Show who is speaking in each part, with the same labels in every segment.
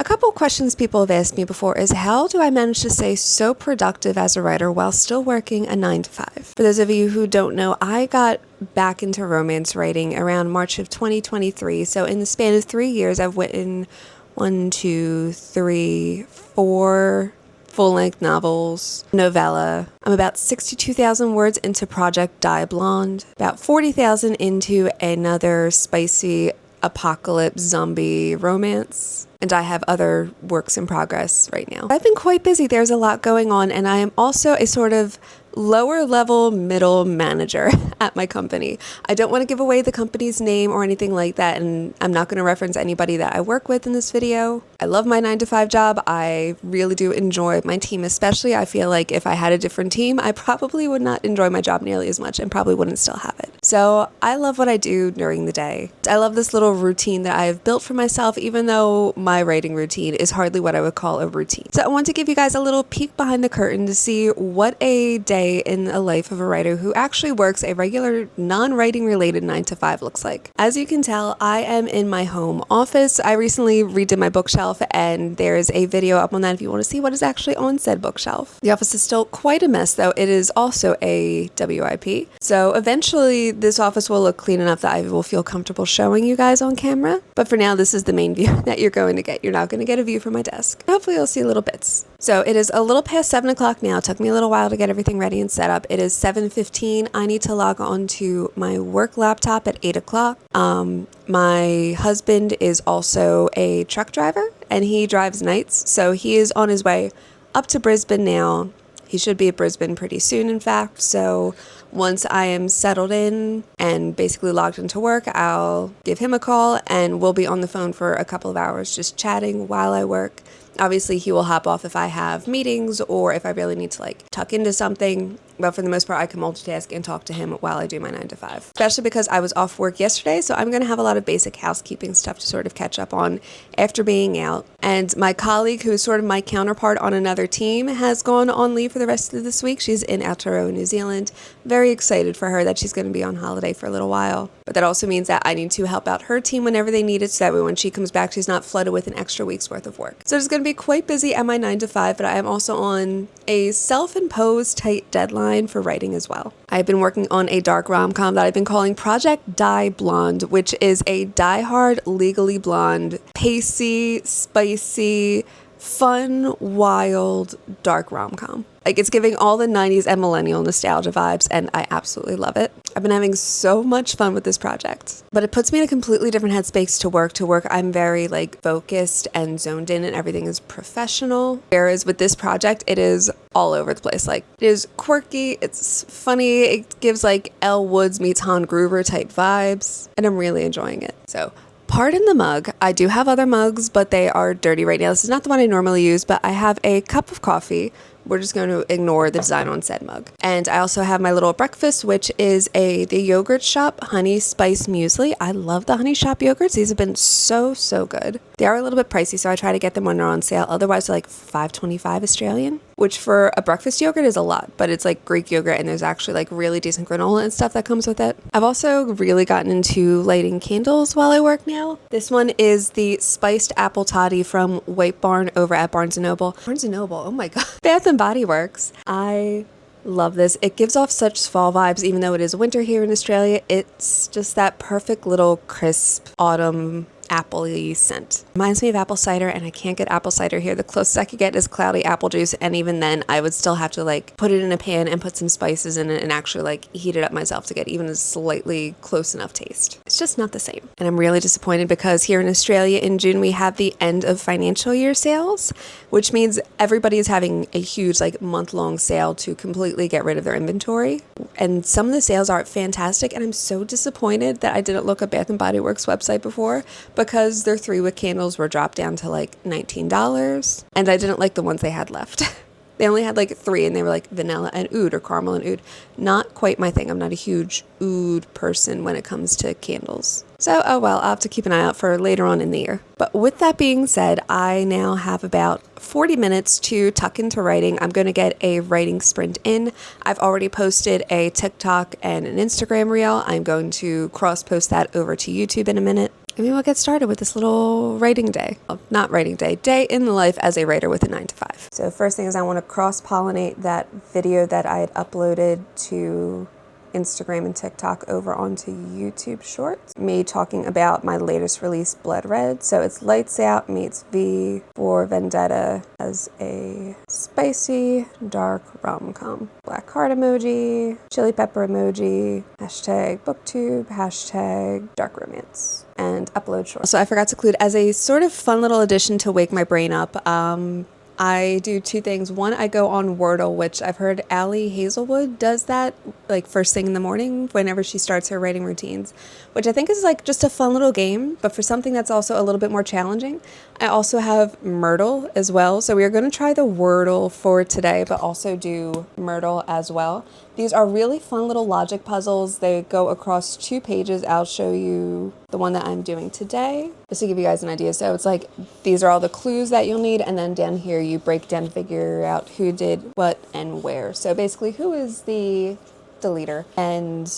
Speaker 1: couple questions people have asked me before is, how do I manage to stay so productive as a writer while still working a 9 to 5? For those of you who don't know, I got back into romance writing around March of 2023. So in the span of 3 years, I've written 4 full-length novels, novella. I'm about 62,000 words into Project Die Blonde, about 40,000 into another spicy apocalypse zombie romance, and I have other works in progress right now. I've been quite busy. There's a lot going on, and I am also a sort of lower level middle manager at my company. I don't want to give away the company's name or anything like that, and I'm not going to reference anybody that I work with in this video. I love my 9 to 5 job. I really do enjoy my team, especially. I feel like if I had a different team, I probably would not enjoy my job nearly as much and probably wouldn't still have it. So I love what I do during the day. I love this little routine that I've built for myself, even though my writing routine is hardly what I would call a routine. So I want to give you guys a little peek behind the curtain to see what a day in a life of a writer who actually works a regular non-writing related 9 to 5 looks like. As you can tell, I am in my home office. I recently redid my bookshelf, and there's a video up on that if you want to see what is actually on said bookshelf. The office is still quite a mess, though. It is also a WIP. So eventually this office will look clean enough that I will feel comfortable showing you guys on camera. But for now, this is the main view that you're going to get. You're not going to get a view from my desk. Hopefully you'll see little bits. So it is a little past 7 o'clock now. It took me a little while to get everything ready and set up. It is 7:15. I need to log on to my work laptop at 8 o'clock. My husband is also a truck driver, and he drives nights. So he is on his way up to Brisbane now. He should be at Brisbane pretty soon, in fact. So once I am settled in and basically logged into work, I'll give him a call and we'll be on the phone for a couple of hours just chatting while I work. Obviously, he will hop off if I have meetings or if I really need to tuck into something. But for the most part, I can multitask and talk to him while I do my 9 to 5. Especially because I was off work yesterday, so I'm going to have a lot of basic housekeeping stuff to sort of catch up on after being out. And my colleague, who is sort of my counterpart on another team, has gone on leave for the rest of this week. She's in Aotearoa, New Zealand. Very excited for her that she's going to be on holiday for a little while. But that also means that I need to help out her team whenever they need it, so that way when she comes back, she's not flooded with an extra week's worth of work. So it's going to be quite busy at my 9 to 5, but I am also on a self-imposed tight deadline for writing as well. I've been working on a dark rom-com that I've been calling Project Die Blonde, which is a die-hard, legally blonde, pacey, spicy, fun, wild, dark rom-com. It's giving all the 90s and millennial nostalgia vibes, and I absolutely love it. I've been having so much fun with this project. But it puts me in a completely different headspace to work. I'm very focused and zoned in, and everything is professional. Whereas with this project, it is all over the place. It is quirky, it's funny, it gives Elle Woods meets Han Gruber type vibes, and I'm really enjoying it. So pardon the mug. I do have other mugs, but they are dirty right now. This is not the one I normally use, but I have a cup of coffee. We're just going to ignore the design on said mug. And I also have my little breakfast, which is the Yogurt Shop Honey Spice Muesli. I love the Honey Shop yogurts. These have been so good. They are a little bit pricey, so I try to get them when they're on sale. Otherwise, they're $5.25 Australian, which for a breakfast yogurt is a lot, but it's Greek yogurt, and there's actually really decent granola and stuff that comes with it. I've also really gotten into lighting candles while I work now. This one is the Spiced Apple Toddy from White Barn over at Barnes & Noble. Barnes & Noble, oh my god. Bath & Body Works. I love this. It gives off such fall vibes, even though it is winter here in Australia. It's just that perfect little crisp autumn apple-y scent. Reminds me of apple cider, and I can't get apple cider here. The closest I could get is cloudy apple juice, and even then I would still have to put it in a pan and put some spices in it and actually heat it up myself to get even a slightly close enough taste. It's just not the same. And I'm really disappointed because here in Australia in June we have the end of financial year sales, which means everybody is having a huge month-long sale to completely get rid of their inventory. And some of the sales are fantastic, and I'm so disappointed that I didn't look at Bath & Body Works website before, because their 3-wick candles were dropped down to $19, and I didn't like the ones they had left. They only had 3, and they were vanilla and oud or caramel and oud. Not quite my thing. I'm not a huge oud person when it comes to candles. So, oh well, I'll have to keep an eye out for later on in the year. But with that being said, I now have about 40 minutes to tuck into writing. I'm going to get a writing sprint in. I've already posted a TikTok and an Instagram reel. I'm going to cross-post that over to YouTube in a minute. maybe we'll get started with this little writing day. Well, not writing day, day in the life as a writer with a 9 to 5. So first thing is I want to cross-pollinate that video that I had uploaded to Instagram and TikTok over onto YouTube Shorts. Me talking about my latest release, Blood Red. So it's Lights Out meets V for Vendetta as a spicy, dark rom-com. Black heart emoji, chili pepper emoji, hashtag booktube, hashtag dark romance, and upload short. So I forgot to include as a sort of fun little addition to wake my brain up, I do two things. One, I go on Wordle, which I've heard Allie Hazelwood does that like first thing in the morning whenever she starts her writing routines, which I think is like just a fun little game, but for something that's also a little bit more challenging. I also have Myrtle as well. So we are going to try the Wordle for today, but also do Myrtle as well. These are really fun little logic puzzles. They go across 2 pages. I'll show you the one that I'm doing today, just to give you guys an idea. So it's like, these are all the clues that you'll need. And then down here, you break down, figure out who did what and where. So basically, who is the leader? And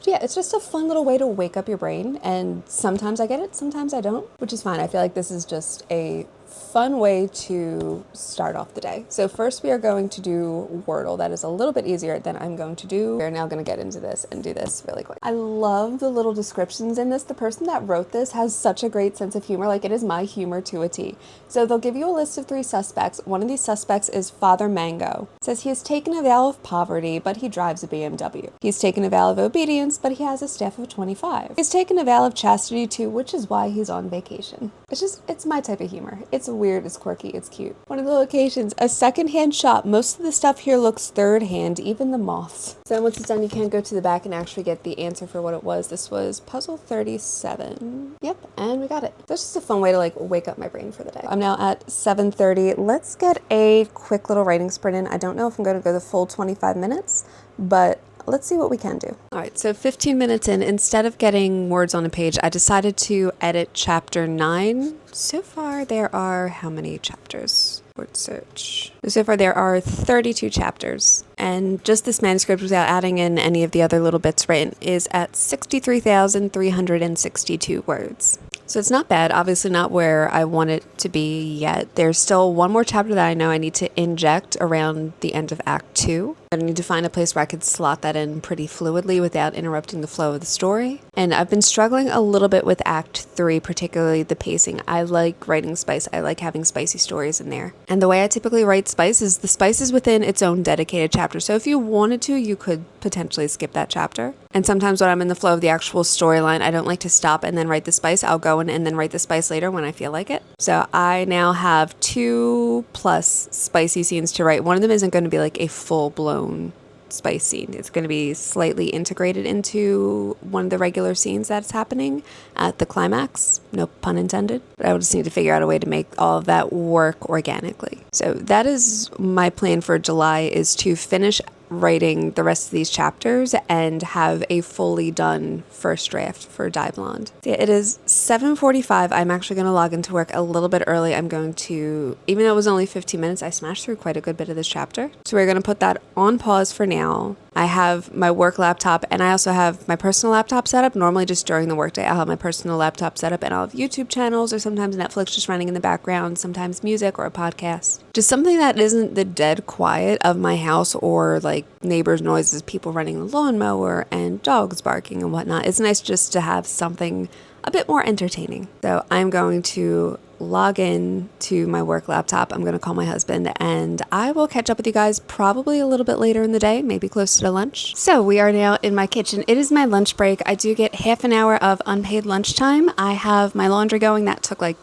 Speaker 1: yeah, it's just a fun little way to wake up your brain. And sometimes I get it, sometimes I don't, which is fine. I feel like this is just a fun way to start off the day. So first we are going to do Wordle. That is a little bit easier than I'm going to do. We're now going to get into this and do this really quick. I love the little descriptions in this. The person that wrote this has such a great sense of humor. Like, it is my humor to a T. So they'll give you a list of 3 suspects. One of these suspects is Father Mango. It says he has taken a vow of poverty, but he drives a BMW. He's taken a vow of obedience, but he has a staff of 25. He's taken a vow of chastity too, which is why he's on vacation. It's my type of humor. It's weird, it's quirky, it's cute. One of the locations, a secondhand shop. Most of the stuff here looks third hand, even the moths. So then once it's done, you can go to the back and actually get the answer for what it was. This was puzzle 37. Yep, and we got it. That's just a fun way to like wake up my brain for the day. I'm now at 7:30. Let's get a quick little writing sprint in. I don't know if I'm going to go the full 25 minutes, but let's see what we can do. All right, so 15 minutes in, instead of getting words on a page, I decided to edit chapter 9. So far, there are how many chapters? Word search. So far, there are 32 chapters. And just this manuscript, without adding in any of the other little bits written, is at 63,362 words. So it's not bad, obviously not where I want it to be yet. There's still one more chapter that I know I need to inject around the end of Act 2. I need to find a place where I could slot that in pretty fluidly without interrupting the flow of the story. And I've been struggling a little bit with Act 3, particularly the pacing. I like writing spice. I like having spicy stories in there. And the way I typically write spice is the spice is within its own dedicated chapter. So if you wanted to, you could potentially skip that chapter. And sometimes when I'm in the flow of the actual storyline, I don't like to stop and then write the spice. I'll go in and then write the spice later when I feel like it. So I now have 2+ spicy scenes to write. One of them isn't going to be like a full-blown spice scene. It's going to be slightly integrated into one of the regular scenes that's happening at the climax. No pun intended. But I will just need to figure out a way to make all of that work organically. So that is my plan for July, is to finish writing the rest of these chapters and have a fully done first draft for Die Blonde. Yeah, it is 7:45. I'm actually going to log into work a little bit early. I'm going to, even though it was only 15 minutes, I smashed through quite a good bit of this chapter. So we're going to put that on pause for now. I have my work laptop and I also have my personal laptop set up. Normally just during the workday, I'll have my personal laptop set up and I'll have YouTube channels or sometimes Netflix just running in the background, sometimes music or a podcast. Just something that isn't the dead quiet of my house or like neighbors' noises, people running the lawnmower and dogs barking and whatnot. It's nice just to have something a bit more entertaining. So I'm going to log in to my work laptop. I'm going to call my husband and I will catch up with you guys probably a little bit later in the day, maybe closer to lunch. So we are now in my kitchen. It is my lunch break. I do get half an hour of unpaid lunchtime. I have my laundry going. That took like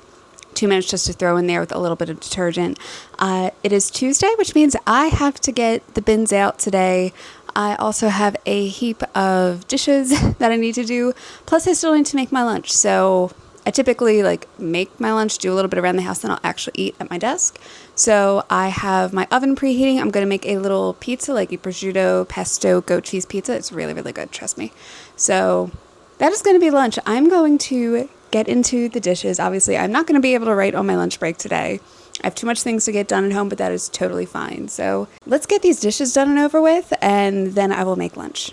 Speaker 1: 2 minutes just to throw in there with a little bit of detergent. It is Tuesday, which means I have to get the bins out today. I also have a heap of dishes that I need to do. Plus I still need to make my lunch. So I typically like make my lunch, do a little bit around the house, then I'll actually eat at my desk. So I have my oven preheating. I'm going to make a little pizza, like a prosciutto, pesto, goat cheese pizza. It's really, really good, trust me. So that is going to be lunch. I'm going to get into the dishes. Obviously, I'm not going to be able to write on my lunch break today. I have too much things to get done at home, but that is totally fine. So let's get these dishes done and over with, and then I will make lunch.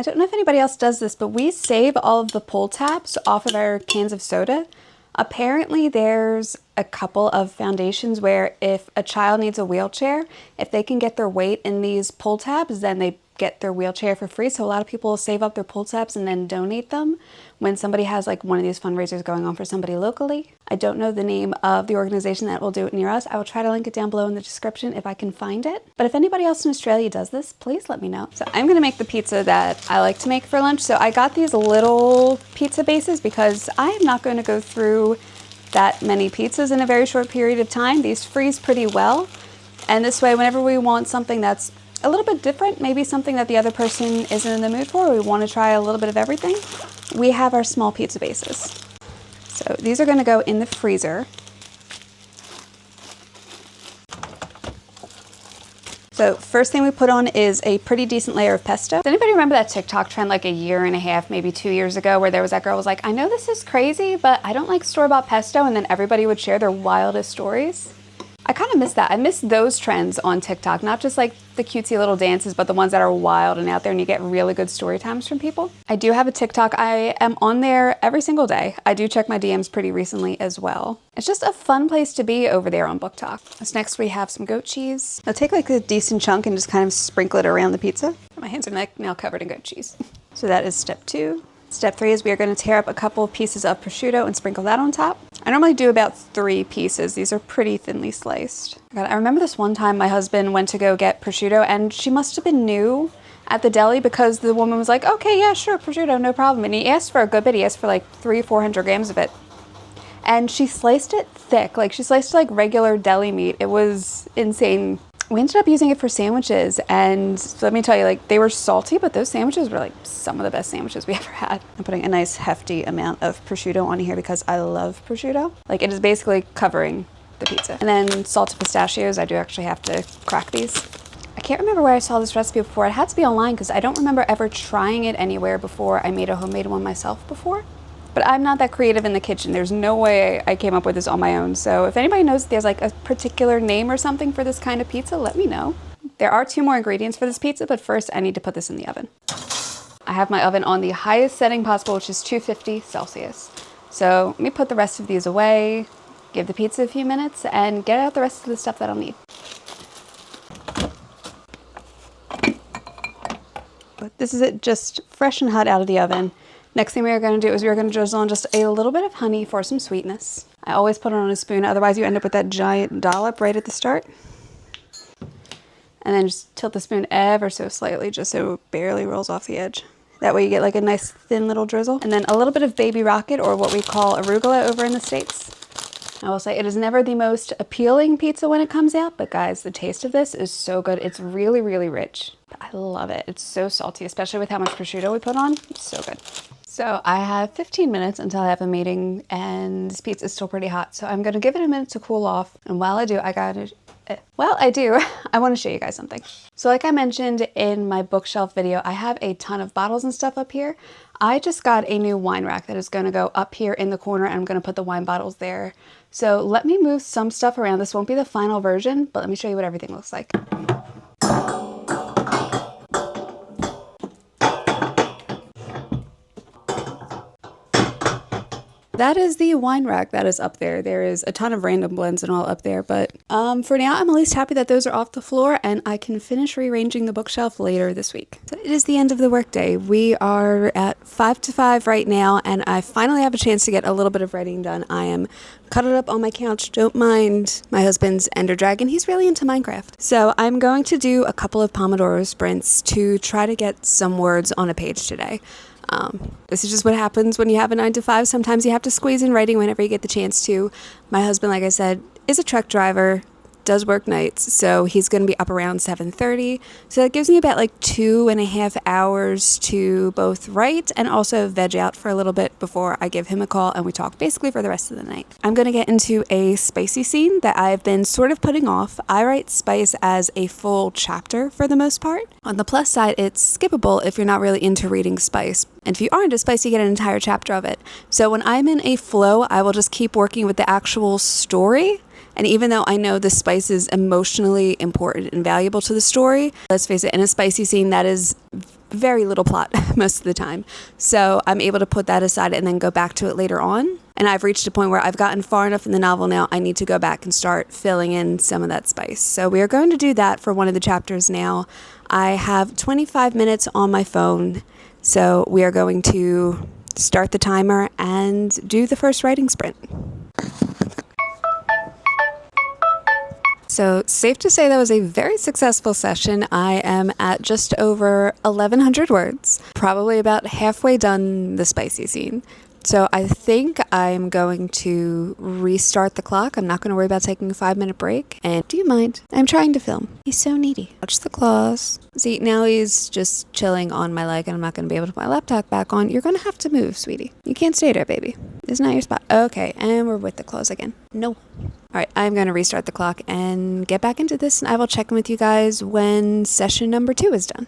Speaker 2: I don't know if anybody else does this, but we save all of the pull tabs off of our cans of soda. Apparently there's a couple of foundations where if a child needs a wheelchair, if they can get their weight in these pull tabs, then they get their wheelchair for free. So a lot of people will save up their pull tabs and then donate them when somebody has like one of these fundraisers going on for somebody locally. I don't know the name of the organization that will do it near us. I will try to link it down below in the description if I can find it. But if anybody else in Australia does this, please let me know. So I'm gonna make the pizza that I like to make for lunch. So I got these little pizza bases because I am not going to go through that many pizzas in a very short period of time. These freeze pretty well. And this way, whenever we want something that's a little bit different, maybe something that the other person isn't in the mood for, we want to try a little bit of everything, we have our small pizza bases. So these are going to go in the freezer. So first thing we put on is a pretty decent layer of pesto. Does anybody remember that TikTok trend like a year and a half, maybe 2 years ago, where there was that girl who was like, I know this is crazy, but I don't like store-bought pesto, and then everybody would share their wildest stories? I kind of miss that. I miss those trends on TikTok, not just like the cutesy little dances, but the ones that are wild and out there and you get really good story times from people. I do have a TikTok. I am on there every single day. I do check my DMs pretty recently as well. It's just a fun place to be over there on BookTok. So next we have some goat cheese. I'll take like a decent chunk and just kind of sprinkle it around the pizza. My hands are now covered in goat cheese. So that is step 2. Step 3 is we are going to tear up a couple of pieces of prosciutto and sprinkle that on top. I normally do about 3 pieces. These are pretty thinly sliced. I remember this one time my husband went to go get prosciutto, and she must have been new at the deli because the woman was like, okay, yeah, sure, prosciutto, no problem. And he asked for a good bit. He asked for like 300-400 grams of it. And she sliced it thick. Like she sliced it like regular deli meat. It was insane. We ended up using it for sandwiches, and let me tell you, like, they were salty, but those sandwiches were like some of the best sandwiches we ever had. I'm putting a nice hefty amount of prosciutto on here because I love prosciutto. Like, it is basically covering the pizza. And then salted pistachios. I do actually have to crack these. I can't remember where I saw this recipe before. It had to be online because I don't remember ever trying it anywhere before I made a homemade one myself before. But I'm not that creative in the kitchen. There's no way I came up with this on my own. So if anybody knows if there's like a particular name or something for this kind of pizza, let me know. There are 2 more ingredients for this pizza, but first I need to put this in the oven. I have my oven on the highest setting possible, which is 250 Celsius. So let me put the rest of these away, give the pizza a few minutes, and get out the rest of the stuff that I'll need. But this is it, just fresh and hot out of the oven. Next thing we are going to do is we are going to drizzle on just a little bit of honey for some sweetness. I always put it on a spoon, otherwise you end up with that giant dollop right at the start. And then just tilt the spoon ever so slightly just so it barely rolls off the edge. That way you get like a nice thin little drizzle. And then a little bit of baby rocket, or what we call arugula over in the States. I will say it is never the most appealing pizza when it comes out, but guys, the taste of this is so good. It's really, really rich. I love it. It's so salty, especially with how much prosciutto we put on. It's so good. So I have 15 minutes until I have a meeting, and this pizza is still pretty hot. So I'm going to give it a minute to cool off. And while I do, I want to show you guys something. So like I mentioned in my bookshelf video, I have a ton of bottles and stuff up here. I just got a new wine rack that is going to go up here in the corner, and I'm going to put the wine bottles there. So let me move some stuff around. This won't be the final version, but let me show you what everything looks like. That is the wine rack that is up there. There is a ton of random blends and all up there, but for now, I'm at least happy that those are off the floor and I can finish rearranging the bookshelf later this week. So it is the end of the workday. We are at 5 to 5 right now, and I finally have a chance to get a little bit of writing done. I am cuddled up on my couch. Don't mind my husband's Ender Dragon. He's really into Minecraft. So I'm going to do a couple of Pomodoro sprints to try to get some words on a page today. This is just what happens when you have a 9 to 5. Sometimes you have to squeeze in writing whenever you get the chance to. My husband, like I said, is a truck driver, does work nights, so he's going to be up around 7:30. So that gives me about like 2.5 hours to both write and also veg out for a little bit before I give him a call and we talk basically for the rest of the night. I'm going to get into a spicy scene that I've been sort of putting off. I write spice as a full chapter for the most part. On the plus side, it's skippable if you're not really into reading spice. And if you are into spice, you get an entire chapter of it. So when I'm in a flow, I will just keep working with the actual story.
Speaker 1: And even though I know the spice is emotionally important and valuable to the story, let's face it, in a spicy scene, that is very little plot most of the time. So I'm able to put that aside and then go back to it later on. And I've reached a point where I've gotten far enough in the novel now, I need to go back and start filling in some of that spice. So we are going to do that for one of the chapters now. I have 25 minutes on my phone, so we are going to start the timer and do the first writing sprint. So safe to say that was a very successful session. I am at just over 1,100 words, probably about halfway done the spicy scene. So I think I'm going to restart the clock. I'm not going to worry about taking a 5-minute break. And do you mind? I'm trying to film. He's so needy. Watch the claws. See, now he's just chilling on my leg and I'm not going to be able to put my laptop back on. You're going to have to move, sweetie. You can't stay there, baby. This is not your spot. Okay, and we're with the claws again. No. All right, I'm going to restart the clock and get back into this, and I will check in with you guys when session number 2 is done.